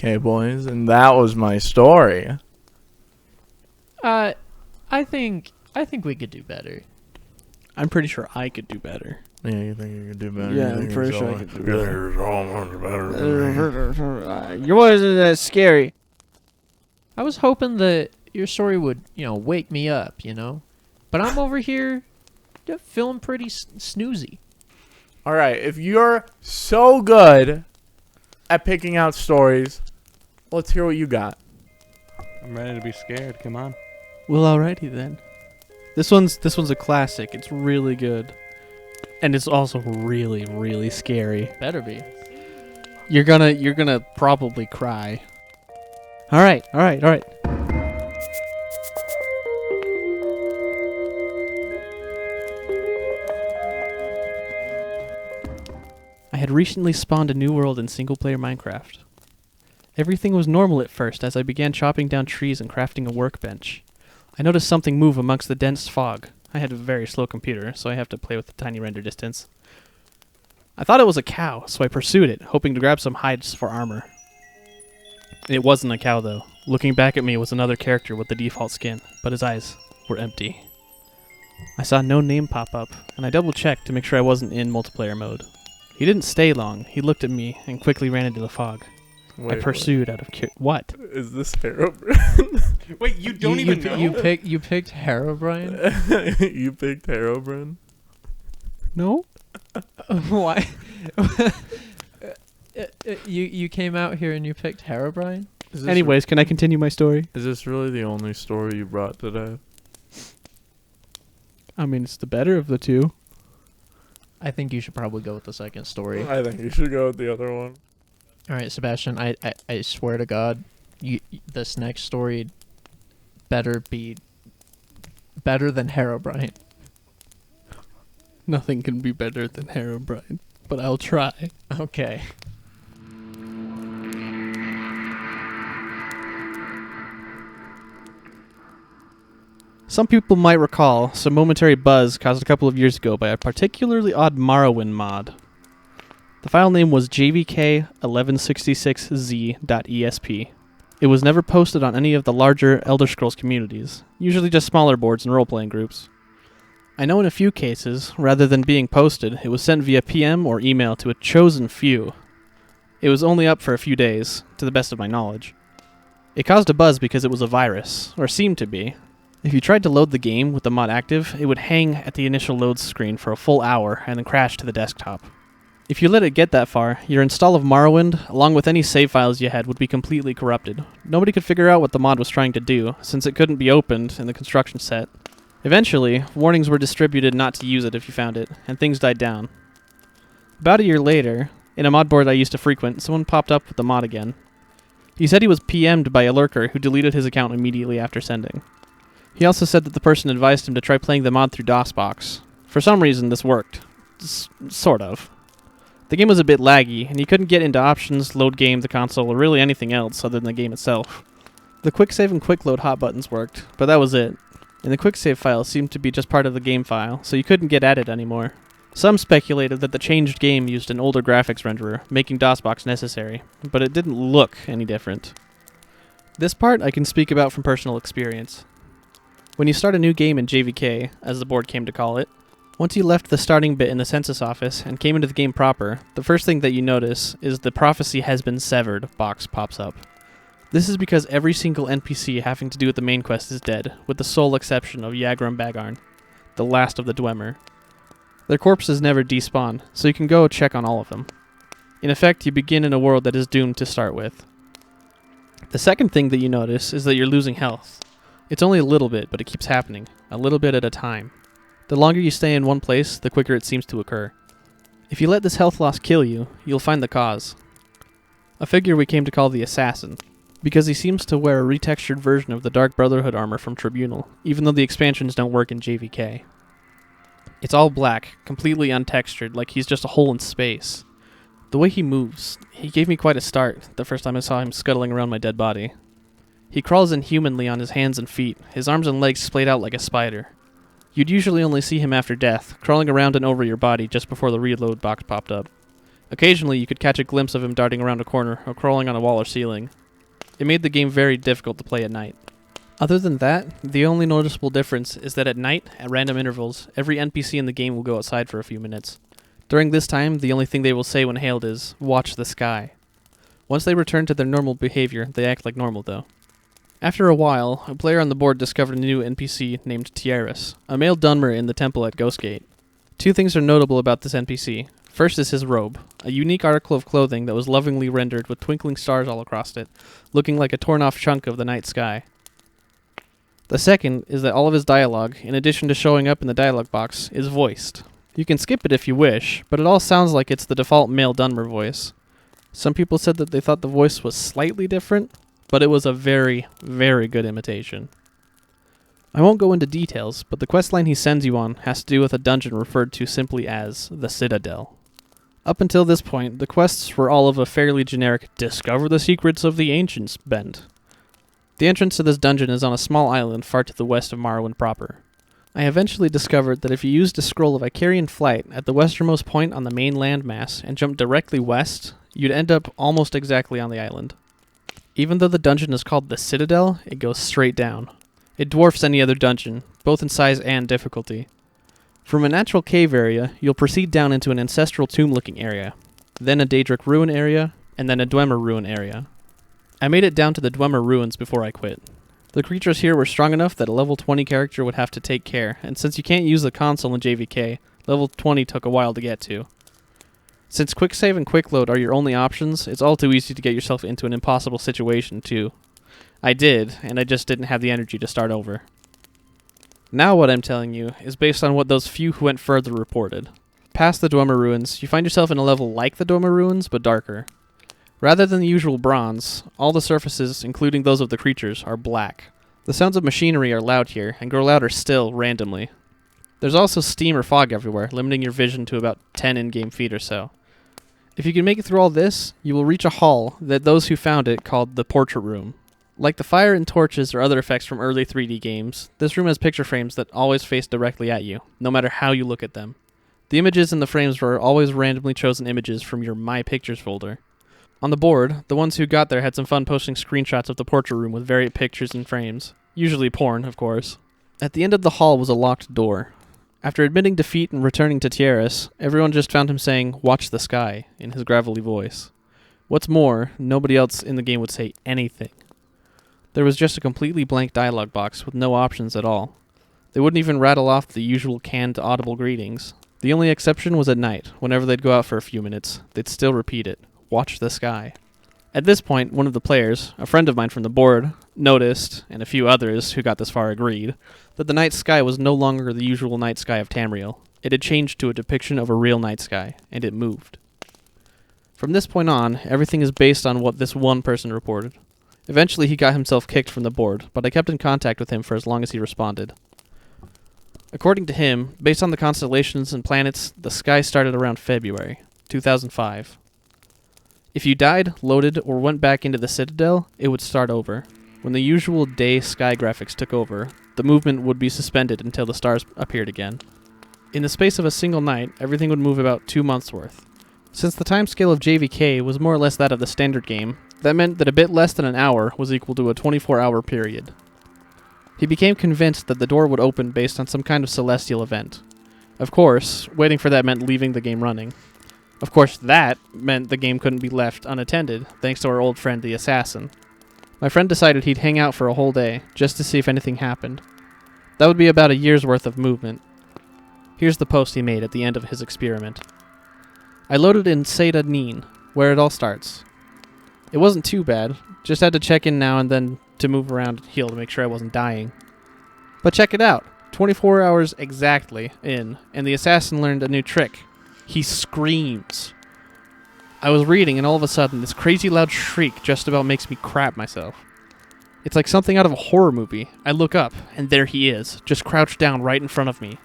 JVK boys, and that was my story. I think we could do better. I'm pretty sure I could do better. Yeah, you think you could do better? Yeah, I'm pretty sure I could do better. You're so much better than me. Your wasn't that scary. I was hoping that your story would, wake me up, But I'm over here feeling pretty snoozy. All right, if you're so good at picking out stories, let's hear what you got. I'm ready to be scared. Come on. Well, alrighty then. This one's a classic. It's really good, and it's also really, really scary. Better be. You're gonna probably cry. All right. I had recently spawned a new world in single-player Minecraft. Everything was normal at first as I began chopping down trees and crafting a workbench. I noticed something move amongst the dense fog. I had a very slow computer, so I have to play with the tiny render distance. I thought it was a cow, so I pursued it, hoping to grab some hides for armor. It wasn't a cow, though. Looking back at me was another character with the default skin, but his eyes were empty. I saw no name pop up, and I double-checked to make sure I wasn't in multiplayer mode. He didn't stay long. He looked at me and quickly ran into the fog. I pursued out of what? Is this Herobrine? Wait, you don't even know? You picked Herobrine? You picked Herobrine? No? Why? You came out here and you picked Herobrine? Anyways, can I continue my story? Is this really the only story you brought today? I mean, it's the better of the two. I think you should probably go with the second story. I think you should go with the other one. All right, Sebastian, I swear to God, this next story better be better than Herobrine. Nothing can be better than Herobrine, but I'll try. Okay. Some people might recall some momentary buzz caused a couple of years ago by a particularly odd Morrowind mod. The file name was jvk1166z.esp. It was never posted on any of the larger Elder Scrolls communities, usually just smaller boards and role-playing groups. I know in a few cases, rather than being posted, it was sent via PM or email to a chosen few. It was only up for a few days, to the best of my knowledge. It caused a buzz because it was a virus, or seemed to be. If you tried to load the game with the mod active, it would hang at the initial load screen for a full hour and then crash to the desktop. If you let it get that far, your install of Morrowind, along with any save files you had, would be completely corrupted. Nobody could figure out what the mod was trying to do, since it couldn't be opened in the construction set. Eventually, warnings were distributed not to use it if you found it, and things died down. About a year later, in a mod board I used to frequent, someone popped up with the mod again. He said he was PM'd by a lurker who deleted his account immediately after sending. He also said that the person advised him to try playing the mod through DOSBox. For some reason, this worked. Sort of. The game was a bit laggy, and you couldn't get into options, load game, the console, or really anything else other than the game itself. The quick save and quick load hot buttons worked, but that was it. And the quick save file seemed to be just part of the game file, so you couldn't get at it anymore. Some speculated that the changed game used an older graphics renderer, making DOSBox necessary, but it didn't look any different. This part I can speak about from personal experience. When you start a new game in JVK, as the board came to call it, once you left the starting bit in the census office and came into the game proper, the first thing that you notice is the prophecy has been severed box pops up. This is because every single NPC having to do with the main quest is dead, with the sole exception of Yagrum Bagarn, the last of the Dwemer. Their corpses never despawn, so you can go check on all of them. In effect, you begin in a world that is doomed to start with. The second thing that you notice is that you're losing health. It's only a little bit, but it keeps happening, a little bit at a time. The longer you stay in one place, the quicker it seems to occur. If you let this health loss kill you, you'll find the cause. A figure we came to call the Assassin, because he seems to wear a retextured version of the Dark Brotherhood armor from Tribunal, even though the expansions don't work in JVK. It's all black, completely untextured, like he's just a hole in space. The way he moves, he gave me quite a start the first time I saw him scuttling around my dead body. He crawls inhumanly on his hands and feet, his arms and legs splayed out like a spider. You'd usually only see him after death, crawling around and over your body just before the reload box popped up. Occasionally, you could catch a glimpse of him darting around a corner or crawling on a wall or ceiling. It made the game very difficult to play at night. Other than that, the only noticeable difference is that at night, at random intervals, every NPC in the game will go outside for a few minutes. During this time, the only thing they will say when hailed is, "Watch the sky." Once they return to their normal behavior, they act like normal though. After a while, a player on the board discovered a new NPC named Tiaris, a male Dunmer in the temple at Ghostgate. Two things are notable about this NPC. First is his robe, a unique article of clothing that was lovingly rendered with twinkling stars all across it, looking like a torn-off chunk of the night sky. The second is that all of his dialogue, in addition to showing up in the dialogue box, is voiced. You can skip it if you wish, but it all sounds like it's the default male Dunmer voice. Some people said that they thought the voice was slightly different, but it was a very, very good imitation. I won't go into details, but the questline he sends you on has to do with a dungeon referred to simply as the Citadel. Up until this point, the quests were all of a fairly generic discover the secrets of the ancients bent. The entrance to this dungeon is on a small island far to the west of Morrowind proper. I eventually discovered that if you used a scroll of Icarian flight at the westernmost point on the main landmass and jumped directly west, you'd end up almost exactly on the island. Even though the dungeon is called the Citadel, it goes straight down. It dwarfs any other dungeon, both in size and difficulty. From a natural cave area, you'll proceed down into an ancestral tomb-looking area, then a Daedric ruin area, and then a Dwemer ruin area. I made it down to the Dwemer ruins before I quit. The creatures here were strong enough that a level 20 character would have to take care, and since you can't use the console in JVK, level 20 took a while to get to. Since quick save and quick load are your only options, it's all too easy to get yourself into an impossible situation too. I did, and I just didn't have the energy to start over. Now what I'm telling you is based on what those few who went further reported. Past the Dwemer ruins, you find yourself in a level like the Dwemer ruins, but darker. Rather than the usual bronze, all the surfaces, including those of the creatures, are black. The sounds of machinery are loud here, and grow louder still, randomly. There's also steam or fog everywhere, limiting your vision to about 10 in-game feet or so. If you can make it through all this, you will reach a hall that those who found it called the Portrait Room. Like the fire and torches or other effects from early 3D games, this room has picture frames that always face directly at you, no matter how you look at them. The images in the frames were always randomly chosen images from your My Pictures folder. On the board, the ones who got there had some fun posting screenshots of the portrait room with varied pictures and frames. Usually porn, of course. At the end of the hall was a locked door. After admitting defeat and returning to Tiaris, everyone just found him saying, "Watch the sky," in his gravelly voice. What's more, nobody else in the game would say anything. There was just a completely blank dialogue box with no options at all. They wouldn't even rattle off the usual canned audible greetings. The only exception was at night. Whenever they'd go out for a few minutes, they'd still repeat it. Watch the sky. At this point, one of the players, a friend of mine from the board, noticed, and a few others who got this far agreed, that the night sky was no longer the usual night sky of Tamriel. It had changed to a depiction of a real night sky, and it moved. From this point on, everything is based on what this one person reported. Eventually he got himself kicked from the board, but I kept in contact with him for as long as he responded. According to him, based on the constellations and planets, the sky started around February 2005. If you died, loaded, or went back into the Citadel, it would start over. When the usual day sky graphics took over, the movement would be suspended until the stars appeared again. In the space of a single night, everything would move about 2 months' worth. Since the timescale of JVK was more or less that of the standard game, that meant that a bit less than an hour was equal to a 24-hour period. He became convinced that the door would open based on some kind of celestial event. Of course, waiting for that meant leaving the game running. Of course, that meant the game couldn't be left unattended, thanks to our old friend the Assassin. My friend decided he'd hang out for a whole day, just to see if anything happened. That would be about a year's worth of movement. Here's the post he made at the end of his experiment. I loaded in Seda Neen, where it all starts. It wasn't too bad, just had to check in now and then to move around and heal to make sure I wasn't dying. But check it out, 24 hours exactly in, and the Assassin learned a new trick. He screams. I was reading and all of a sudden this crazy loud shriek just about makes me crap myself. It's like something out of a horror movie. I look up, and there he is, just crouched down right in front of me.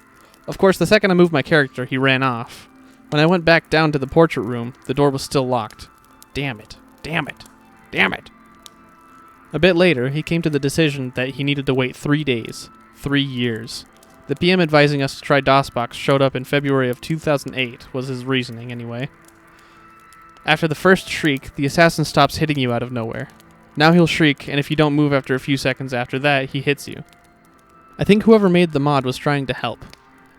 Of course, the second I moved my character, he ran off. When I went back down to the portrait room, the door was still locked. Damn it. Damn it. Damn it. A bit later, he came to the decision that he needed to wait 3 days. 3 years. The PM advising us to try DOSBox showed up in February of 2008, was his reasoning anyway. After the first shriek, the assassin stops hitting you out of nowhere. Now he'll shriek, and if you don't move after a few seconds after that, he hits you. I think whoever made the mod was trying to help.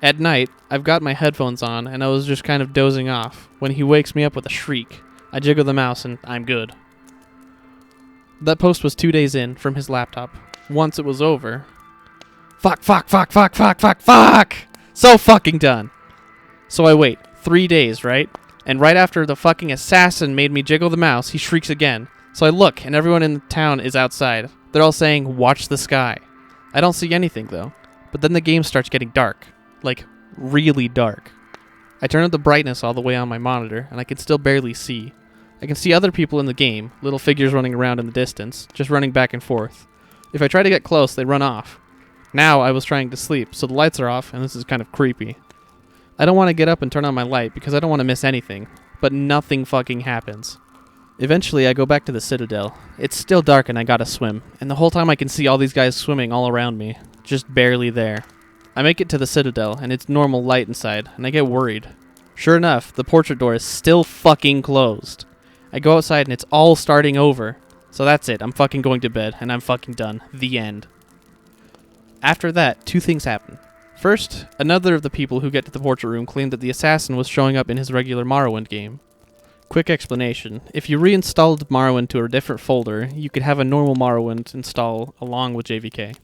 At night, I've got my headphones on, and I was just kind of dozing off. When he wakes me up with a shriek, I jiggle the mouse, and I'm good. That post was 2 days in from his laptop. Once it was over... Fuck! So fucking done! So I wait. 3 days, right? And right after the fucking assassin made me jiggle the mouse, he shrieks again. So I look, and everyone in the town is outside. They're all saying, "Watch the sky." I don't see anything, though. But then the game starts getting dark. Like, really dark. I turn up the brightness all the way on my monitor, and I can still barely see. I can see other people in the game, little figures running around in the distance, just running back and forth. If I try to get close, they run off. Now I was trying to sleep, so the lights are off, and this is kind of creepy. I don't want to get up and turn on my light because I don't want to miss anything, but nothing fucking happens. Eventually, I go back to the Citadel. It's still dark and I gotta swim, and the whole time I can see all these guys swimming all around me, just barely there. I make it to the Citadel, and it's normal light inside, and I get worried. Sure enough, the portrait door is still fucking closed. I go outside and it's all starting over. So that's it, I'm fucking going to bed, and I'm fucking done. The end. After that, 2 things happen. First, another of the people who get to the portrait room claimed that the assassin was showing up in his regular Morrowind game. Quick explanation. If you reinstalled Morrowind to a different folder, you could have a normal Morrowind install along with JVK.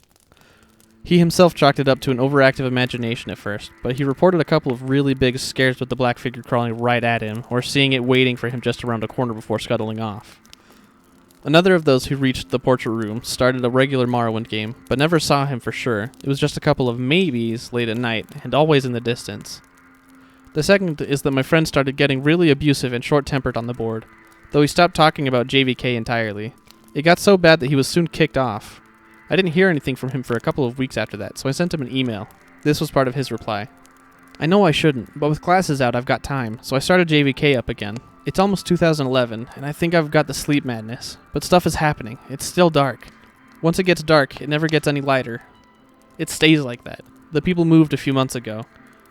He himself chalked it up to an overactive imagination at first, but he reported a couple of really big scares with the black figure crawling right at him, or seeing it waiting for him just around a corner before scuttling off. Another of those who reached the portrait room started a regular Morrowind game, but never saw him for sure. It was just a couple of maybes late at night, and always in the distance. The second is that my friend started getting really abusive and short-tempered on the board, though he stopped talking about JVK entirely. It got so bad that he was soon kicked off. I didn't hear anything from him for a couple of weeks after that, so I sent him an email. This was part of his reply. I know I shouldn't, but with classes out I've got time, so I started JVK up again. It's almost 2011, and I think I've got the sleep madness, but stuff is happening. It's still dark. Once it gets dark, it never gets any lighter. It stays like that. The people moved a few months ago.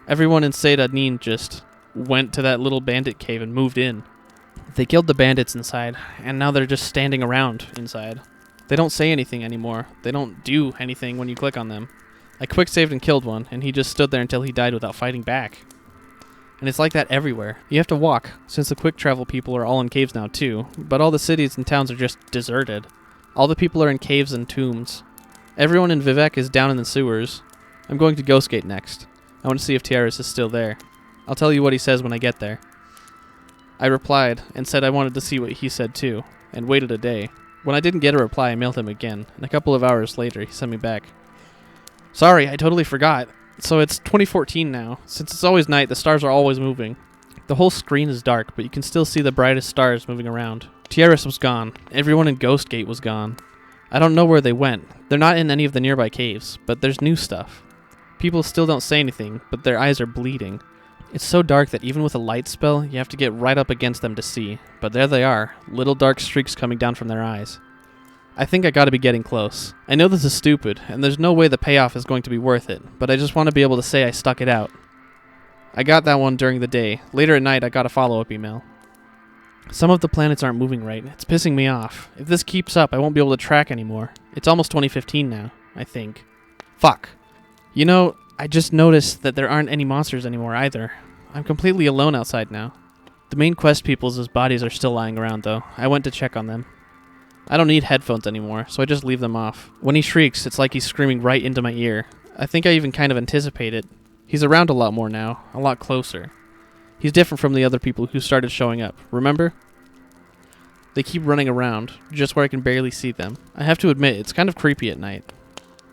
Everyone in Seda Nin just went to that little bandit cave and moved in. They killed the bandits inside, and now they're just standing around inside. They don't say anything anymore. They don't do anything when you click on them. I quick-saved and killed one, and he just stood there until he died without fighting back. And it's like that everywhere. You have to walk, since the quick travel people are all in caves now too, but all the cities and towns are just deserted. All the people are in caves and tombs. Everyone in Jvk is down in the sewers. I'm going to Ghostgate next. I want to see if Tiaris is still there. I'll tell you what he says when I get there. I replied, and said I wanted to see what he said too, and waited a day. When I didn't get a reply, I mailed him again, and a couple of hours later, he sent me back. Sorry, I totally forgot. So it's 2014 now. Since it's always night, the stars are always moving. The whole screen is dark, but you can still see the brightest stars moving around. Tiaris was gone. Everyone in Ghostgate was gone. I don't know where they went. They're not in any of the nearby caves, but there's new stuff. People still don't say anything, but their eyes are bleeding. It's so dark that even with a light spell, you have to get right up against them to see. But there they are, little dark streaks coming down from their eyes. I think I gotta be getting close. I know this is stupid, and there's no way the payoff is going to be worth it, but I just want to be able to say I stuck it out. I got that one during the day. Later at night, I got a follow-up email. Some of the planets aren't moving right. It's pissing me off. If this keeps up, I won't be able to track anymore. It's almost 2015 now, I think. Fuck. You know, I just noticed that there aren't any monsters anymore either. I'm completely alone outside now. The main quest people's bodies are still lying around, though. I went to check on them. I don't need headphones anymore, so I just leave them off. When he shrieks, it's like he's screaming right into my ear. I think I even kind of anticipate it. He's around a lot more now, a lot closer. He's different from the other people who started showing up, remember? They keep running around, just where I can barely see them. I have to admit, it's kind of creepy at night.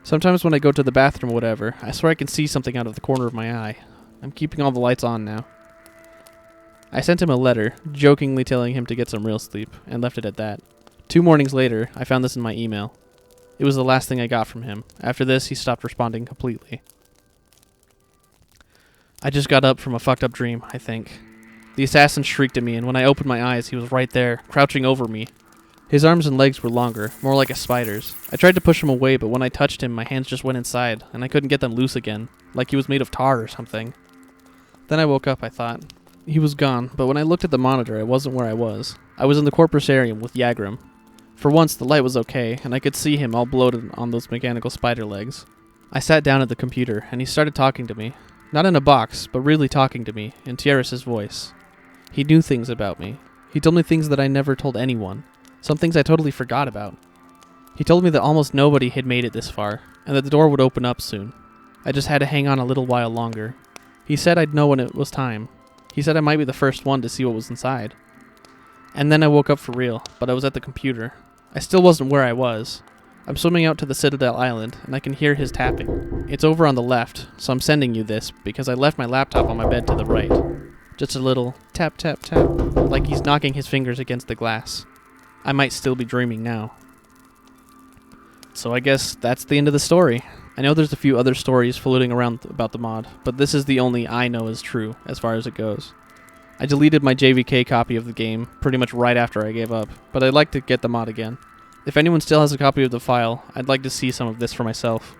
Sometimes when I go to the bathroom or whatever, I swear I can see something out of the corner of my eye. I'm keeping all the lights on now. I sent him a letter, jokingly telling him to get some real sleep, and left it at that. 2 mornings later, I found this in my email. It was the last thing I got from him. After this, he stopped responding completely. I just got up from a fucked up dream, I think. The assassin shrieked at me, and when I opened my eyes, he was right there, crouching over me. His arms and legs were longer, more like a spider's. I tried to push him away, but when I touched him, my hands just went inside, and I couldn't get them loose again, like he was made of tar or something. Then I woke up, I thought. He was gone, but when I looked at the monitor, I wasn't where I was. I was in the Corpusarium with Yagram. For once, the light was okay, and I could see him all bloated on those mechanical spider legs. I sat down at the computer, and he started talking to me. Not in a box, but really talking to me, in Tierra's voice. He knew things about me. He told me things that I never told anyone. Some things I totally forgot about. He told me that almost nobody had made it this far, and that the door would open up soon. I just had to hang on a little while longer. He said I'd know when it was time. He said I might be the first one to see what was inside. And then I woke up for real, but I was at the computer. I still wasn't where I was. I'm swimming out to the Citadel Island, and I can hear his tapping. It's over on the left, so I'm sending you this because I left my laptop on my bed to the right. Just a little tap, tap, tap, like he's knocking his fingers against the glass. I might still be dreaming now. So I guess that's the end of the story. I know there's a few other stories floating around about the mod, but this is the only I know is true as far as it goes. I deleted my JVK copy of the game pretty much right after I gave up, but I'd like to get the mod again. If anyone still has a copy of the file, I'd like to see some of this for myself.